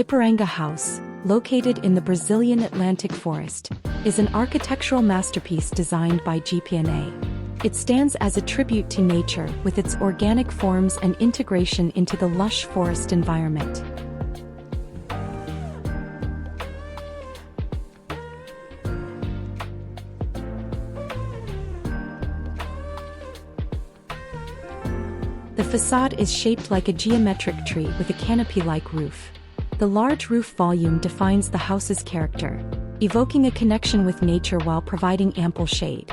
Iporanga House, located in the Brazilian Atlantic Forest, is an architectural masterpiece designed by GPA&A. It stands as a tribute to nature with its organic forms and integration into the lush forest environment. The facade is shaped like a geometric tree with a canopy-like roof. The large roof volume defines the house's character, evoking a connection with nature while providing ample shade.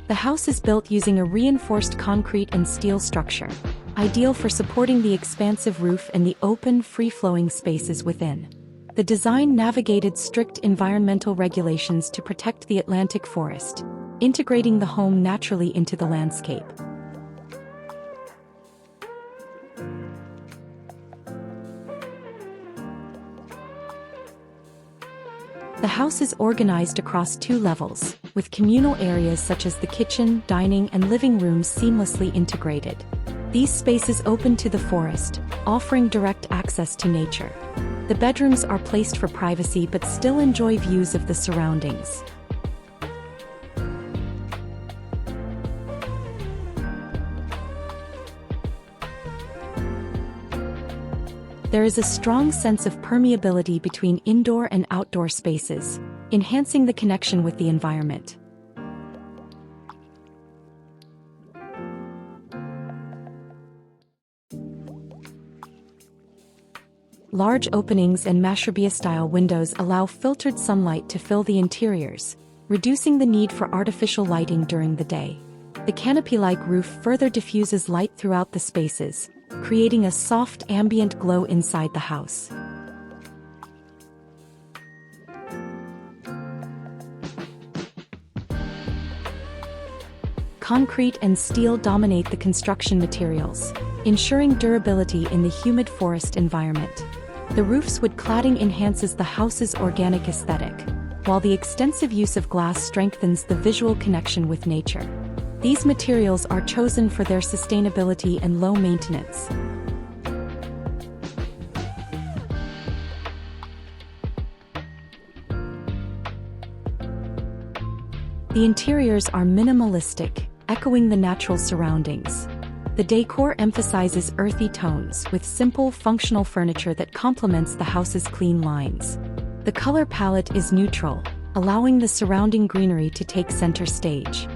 The house is built using a reinforced concrete and steel structure, ideal for supporting the expansive roof and the open, free-flowing spaces within. The design navigated strict environmental regulations to protect the Atlantic forest, integrating the home naturally into the landscape. The house is organized across 2 levels, with communal areas such as the kitchen, dining, and living rooms seamlessly integrated. These spaces open to the forest, offering direct access to nature. The bedrooms are placed for privacy but still enjoy views of the surroundings. There is a strong sense of permeability between indoor and outdoor spaces, enhancing the connection with the environment. Large openings and mashrubia-style windows allow filtered sunlight to fill the interiors, reducing the need for artificial lighting during the day. The canopy-like roof further diffuses light throughout the spaces, creating a soft ambient glow inside the house. Concrete and steel dominate the construction materials, ensuring durability in the humid forest environment. The roof's wood cladding enhances the house's organic aesthetic, while the extensive use of glass strengthens the visual connection with nature. These materials are chosen for their sustainability and low maintenance. The interiors are minimalistic, echoing the natural surroundings. The decor emphasizes earthy tones with simple, functional furniture that complements the house's clean lines. The color palette is neutral, allowing the surrounding greenery to take center stage.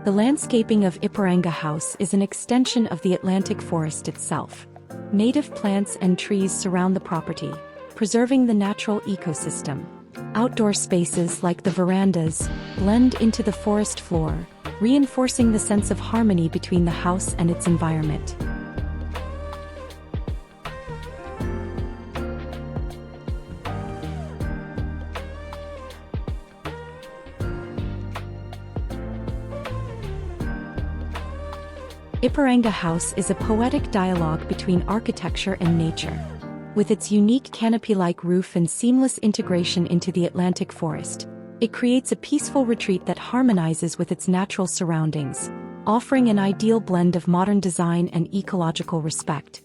The landscaping of Iporanga House is an extension of the Atlantic forest itself. Native plants and trees surround the property, preserving the natural ecosystem. Outdoor spaces like the verandas blend into the forest floor, reinforcing the sense of harmony between the house and its environment. Iporanga House is a poetic dialogue between architecture and nature. With its unique canopy-like roof and seamless integration into the Atlantic forest, it creates a peaceful retreat that harmonizes with its natural surroundings, offering an ideal blend of modern design and ecological respect.